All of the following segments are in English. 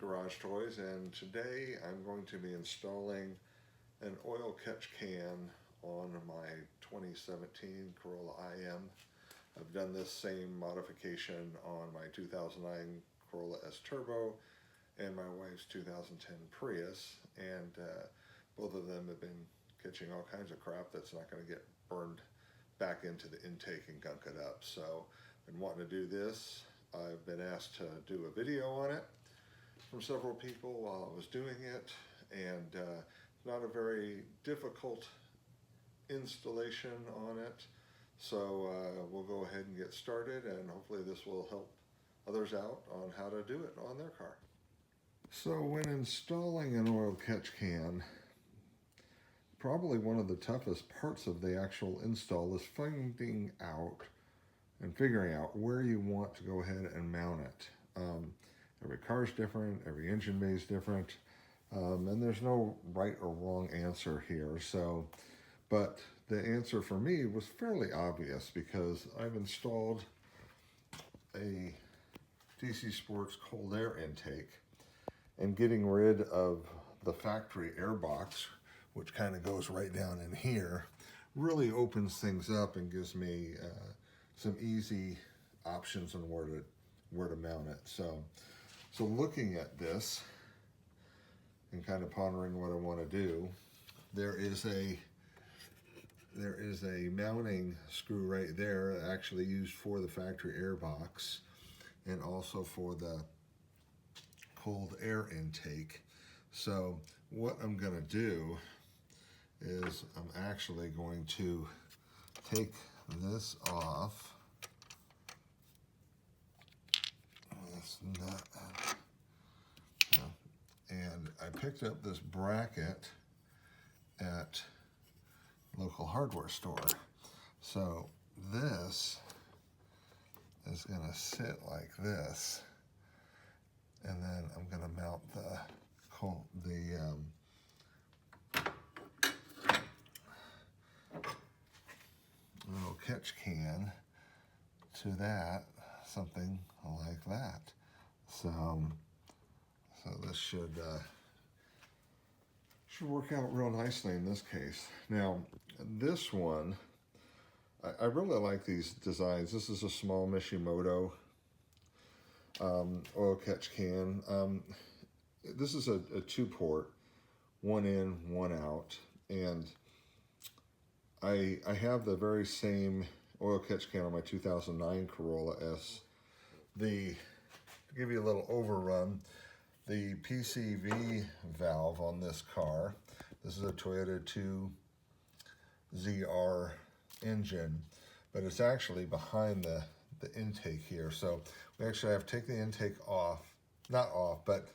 Garage Toys, and today I'm going to be installing an oil catch can on my 2017 Corolla IM. I've done this same modification on my 2009 Corolla S Turbo and my wife's 2010 Prius, and both of them have been catching all kinds of crap that's not going to get burned back into the intake and gunk it up. So I've been wanting to do this. I've been asked to do a video on it from several people while I was doing it, and not a very difficult installation on it. So we'll go ahead and get started, and hopefully this will help others out on how to do it on their car. So when installing an oil catch can, probably one of the toughest parts of the actual install is finding out and figuring out where you want to go ahead and mount it. Every car is different, every engine bay is different, and there's no right or wrong answer here. So, but the answer for me was fairly obvious because I've installed a DC Sports cold air intake, and getting rid of the factory air box, which kind of goes right down in here, really opens things up and gives me some easy options on where to mount it. So looking at this and kind of pondering what I want to do, there is a mounting screw right there, actually used for the factory air box and also for the cold air intake. So what I'm going to do is I'm actually going to take this off. This nut. And I picked up this bracket at local hardware store. So this is going to sit like this, and then I'm going to mount the little catch can to that, something like that. So this should work out real nicely in this case. Now this one, I really like these designs. This is a small Mishimoto oil catch can. This is a two-port, one in, one out, and I have the very same oil catch can on my 2009 Corolla S. To give you a little overrun, the PCV valve on this car, this is a Toyota 2ZR engine, but it's actually behind the intake here. So we actually have to take the intake off, not off, but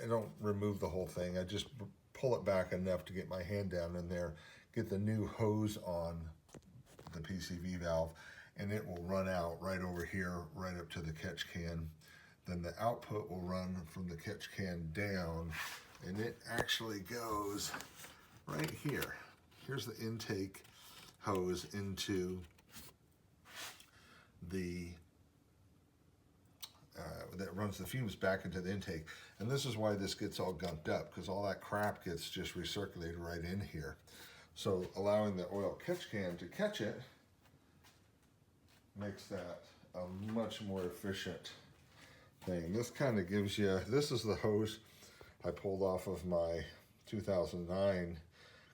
I don't remove the whole thing. I just pull it back enough to get my hand down in there, get the new hose on the PCV valve, and it will run out right over here, right up to the catch can. Then the output will run from the catch can down, and it actually goes right here. Here's the intake hose into the that runs the fumes back into the intake. And this is why this gets all gunked up, because all that crap gets just recirculated right in here. So allowing the oil catch can to catch it makes that a much more efficient thing. This kind of gives you, this is the hose I pulled off of my 2009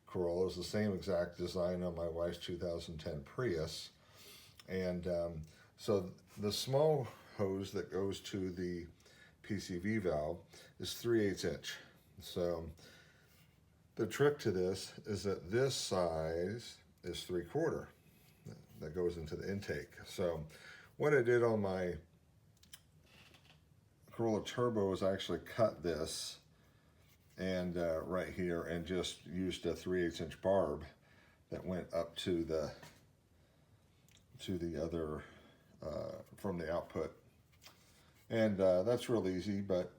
Corolla. It's the same exact design on my wife's 2010 Prius. And so the small hose that goes to the PCV valve is 3/8 inch. So the trick to this is that this size is 3/4 that goes into the intake. So what I did on my Corolla Turbo is I actually cut this and right here, and just used a 3/8 inch barb that went up to the other from the output, and that's real easy. But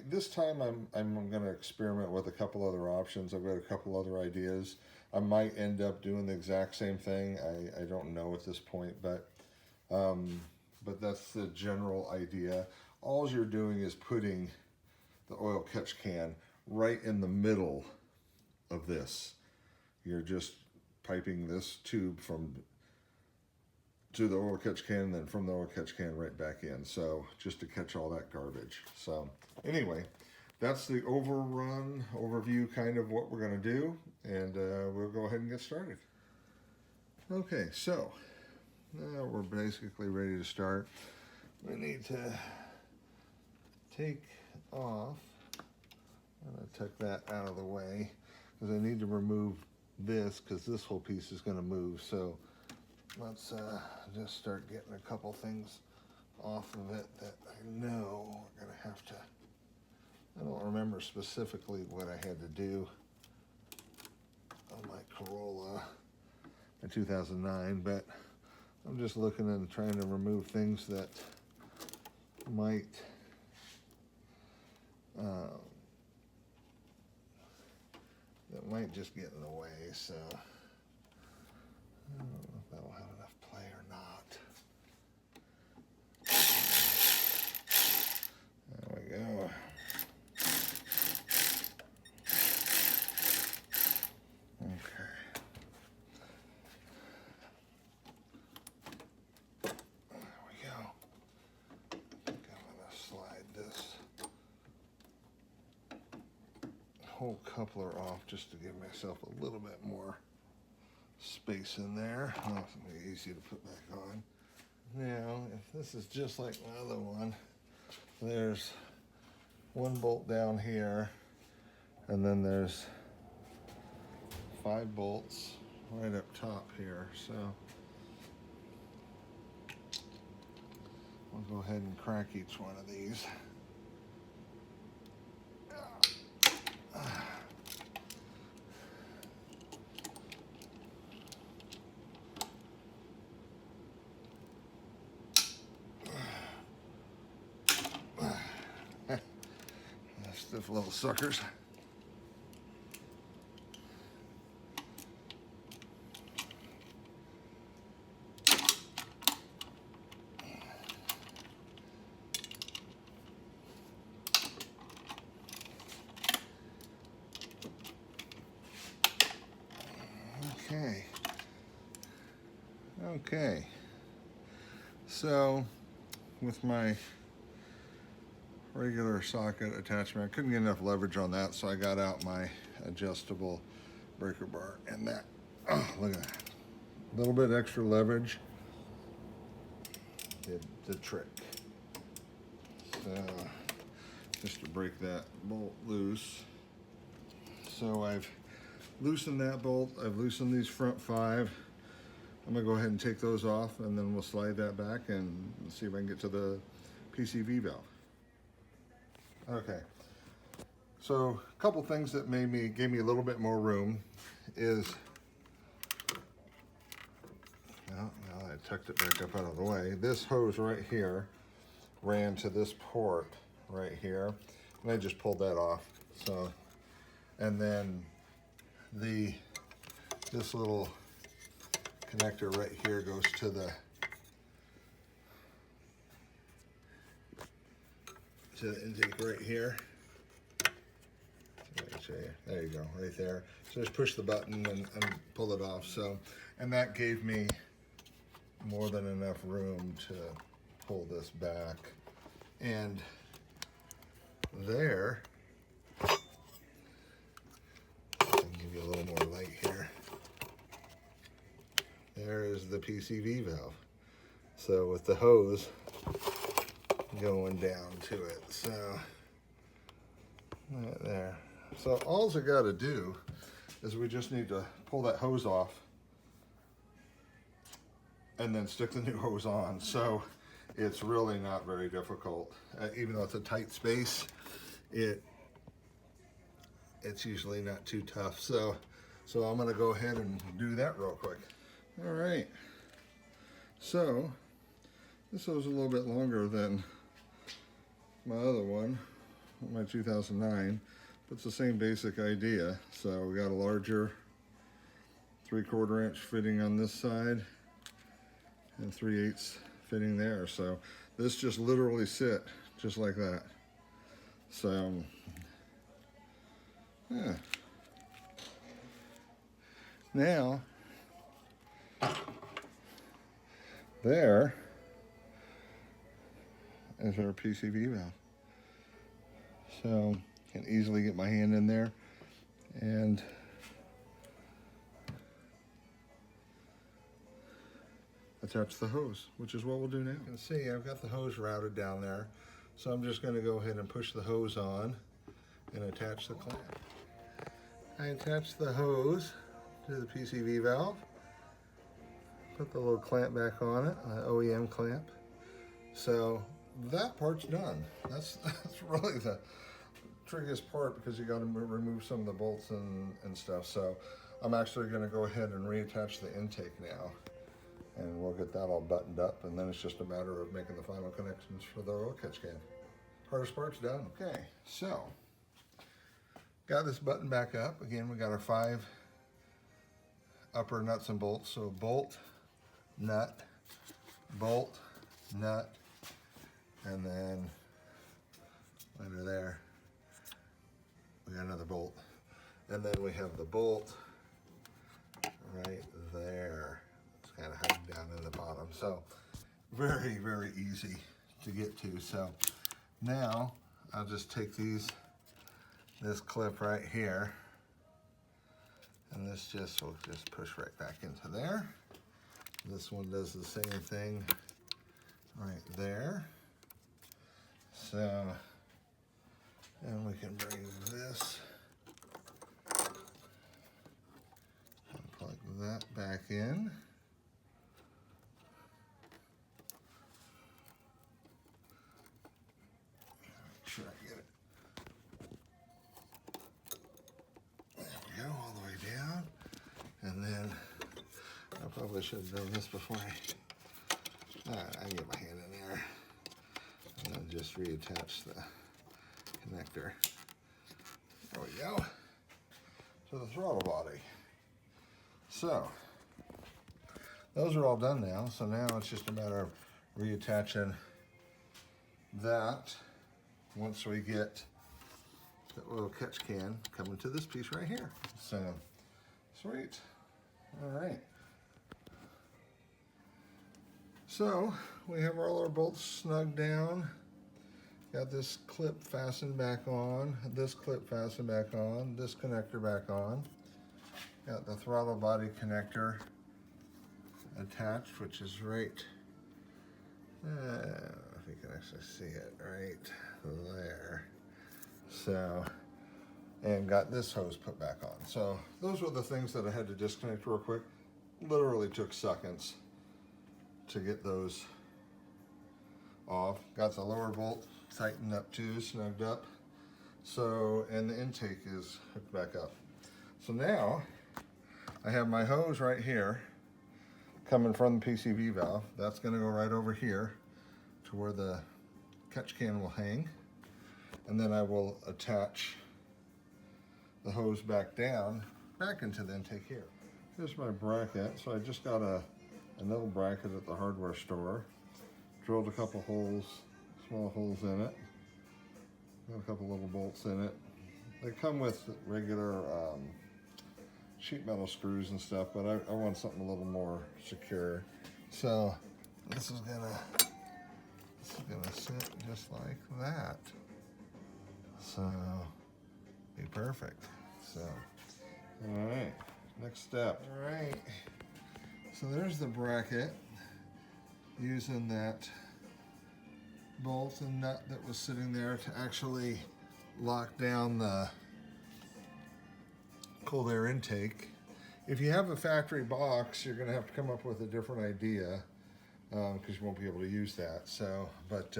this time I'm going to experiment with a couple other options. I've got a couple other ideas. I might end up doing the exact same thing. I don't know at this point, but that's the general idea. All you're doing is putting the oil catch can right in the middle of this. You're just piping this tube to the oil catch can, and then from the oil catch can right back in. So just to catch all that garbage. So anyway, that's the overview kind of what we're going to do, and we'll go ahead and get started. Okay, so now we're basically ready to start. We need to take off, I'm going to tuck that out of the way because I need to remove this because this whole piece is going to move. So let's just start getting a couple things off of it that I know we're going to have to. I don't remember specifically what I had to do on my Corolla in 2009, but I'm just looking and trying to remove things that might just get in the way. So I don't know if that'll have enough play or not. There we go. Okay. There we go. I think I'm going to slide this whole coupler off just to give myself a little bit more space in there. Oh, it's going to be easy to put back on. Now, if this is just like my other one, there's one bolt down here, and then there's 5 bolts right up top here. So I'll go ahead and crack each one of these. Stiff little suckers. Okay. So with my regular socket attachment, I couldn't get enough leverage on that, so I got out my adjustable breaker bar, and that, oh, look at that, a little bit extra leverage did the trick. So just to break that bolt loose. So I've loosened that bolt, I've loosened these front 5. I'm gonna go ahead and take those off, and then we'll slide that back and see if I can get to the PCV valve. Okay, so a couple things that gave me a little bit more room is, now I tucked it back up out of the way, this hose right here ran to this port right here, and I just pulled that off. So, and then this little connector right here goes to the intake right here. Let me show you. There you go, right there. So just push the button and pull it off. So, and that gave me more than enough room to pull this back. And there, I can give you a little more light here. There is the PCV valve. So with the hose going down to it, so right there. So all I got to do is we just need to pull that hose off and then stick the new hose on. So it's really not very difficult. Even though it's a tight space, it's usually not too tough. So I'm going to go ahead and do that real quick. All right. So this was a little bit longer than my other one, my 2009, but it's the same basic idea. So we got a larger 3/4 inch fitting on this side and 3/8 fitting there. So this just literally sit just like that. So, yeah. Now, there is our PCV valve. So, I can easily get my hand in there and attach the hose, which is what we'll do now. You can see I've got the hose routed down there, so I'm just going to go ahead and push the hose on and attach the clamp. I attach the hose to the PCV valve, put the little clamp back on it, an OEM clamp. So that part's done. That's really the trickiest part, because you got to remove some of the bolts and stuff. So I'm actually going to go ahead and reattach the intake now, and we'll get that all buttoned up, and then it's just a matter of making the final connections for the oil catch can. Hardest part's done. Okay, so got this button back up. Again, we got our 5 upper nuts and bolts. So bolt, nut, and then under there, we got another bolt. And then we have the bolt right there. It's kind of hugged down in the bottom. So very, very easy to get to. So now I'll just take this clip right here, and this will just push right back into there. This one does the same thing right there. So, and we can bring this and plug that back in. Make sure I get it. There we go, all the way down. And then I probably should have done this before I get my hand in there. And then just reattach the connector. There we go. To the throttle body. So, those are all done now. So now it's just a matter of reattaching that once we get the oil catch can coming to this piece right here. So, sweet. All right. So we have all our bolts snugged down. Got this clip fastened back on, this clip fastened back on, this connector back on. Got the throttle body connector attached, which is right, if you can actually see it, right there. So, and got this hose put back on. So those were the things that I had to disconnect real quick. Literally took seconds to get those off. Got the lower bolt tightened up too, snugged up. So, and the intake is hooked back up. So now I have my hose right here coming from the PCV valve. That's gonna go right over here to where the catch can will hang. And then I will attach the hose back down, back into the intake here. Here's my bracket. So I just got a little bracket at the hardware store. Drilled a couple holes, small holes in it. Got a couple little bolts in it. They come with regular sheet metal screws and stuff, but I want something a little more secure. So this is gonna sit just like that. So be perfect. So, all right, next step. All right, so there's the bracket using that bolt and nut that was sitting there to actually lock down the cold air intake. If you have a factory box, you're going to have to come up with a different idea because you won't be able to use that. So, but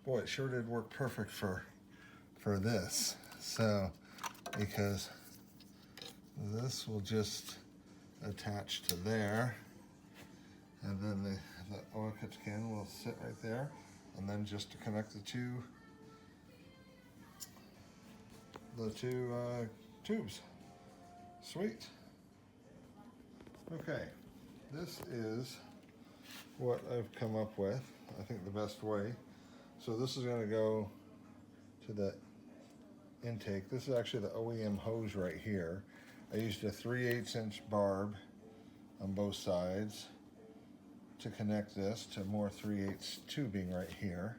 boy, it sure did work perfect for this. So, because this will just attach to there, and then the oil catch can will sit right there, and then just to connect the two tubes. Sweet. Okay, this is what I've come up with. I think the best way. So this is going to go to the intake. This is actually the OEM hose right here. I used a 3/8 inch barb on both sides to connect this to more 3/8 tubing right here.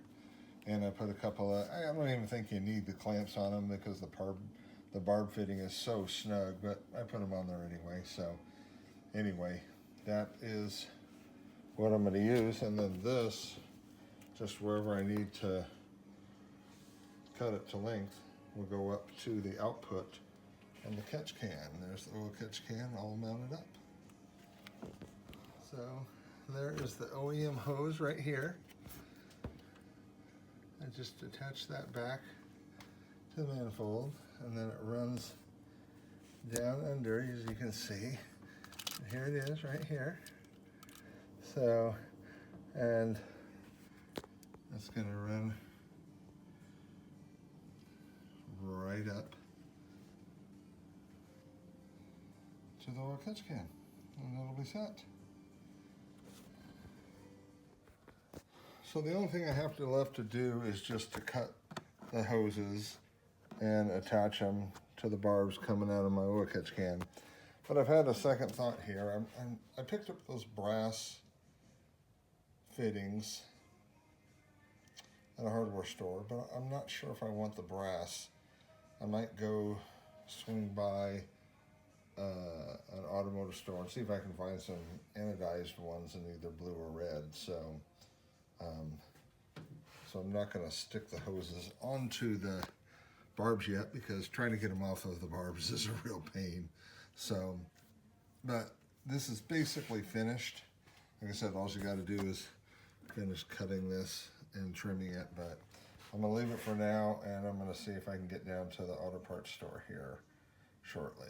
And I put a couple of, I don't even think you need the clamps on them because the barb fitting is so snug, but I put them on there anyway. So anyway, that is what I'm going to use. And then this, just wherever I need to cut it to length, will go up to the output and the catch can. There's the oil catch can all mounted up. So there is the OEM hose right here. I just attach that back to the manifold, and then it runs down under, as you can see. And here it is right here. So, and it's going to run right up to the oil catch can, and it'll be set. So the only thing I have left to do is just to cut the hoses and attach them to the barbs coming out of my oil catch can. But I've had a second thought here. I picked up those brass fittings at a hardware store, but I'm not sure if I want the brass. I might go swing by an automotive store and see if I can find some anodized ones in either blue or red. So I'm not going to stick the hoses onto the barbs yet, because trying to get them off of the barbs is a real pain. So, but this is basically finished. Like I said, all you got to do is finish cutting this and trimming it, but I'm going to leave it for now, and I'm going to see if I can get down to the auto parts store here shortly.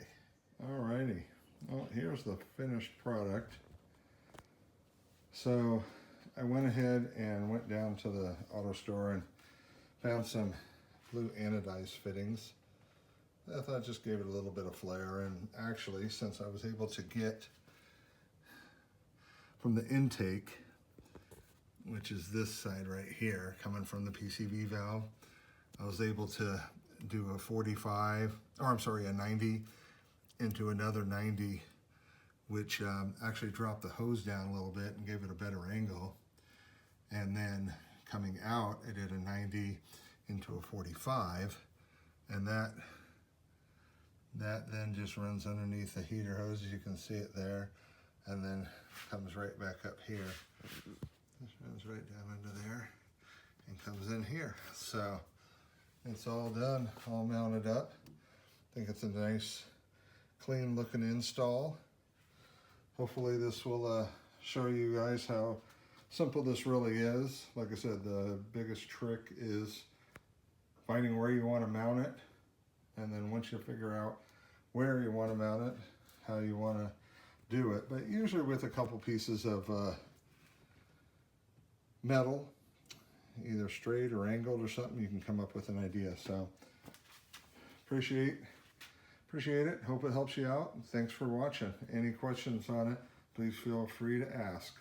Alrighty, well, here's the finished product. So I went ahead and went down to the auto store and found some blue anodized fittings. I thought just gave it a little bit of flair, and actually, since I was able to get from the intake, which is this side right here, coming from the PCV valve, I was able to do a 90 into another 90, which actually dropped the hose down a little bit and gave it a better angle. And then coming out, I did a 90 into a 45, and that then just runs underneath the heater hose, as you can see it there, and then comes right back up here. This runs right down into there and comes in here. So it's all done, all mounted up. I think it's a nice, clean looking install. Hopefully this will show you guys how simple this really is. Like I said, the biggest trick is finding where you want to mount it, and then once you figure out where you want to mount it, how you want to do it. But usually with a couple pieces of metal, either straight or angled or something, you can come up with an idea. So appreciate it. Hope it helps you out. Thanks for watching. Any questions on it, please feel free to ask.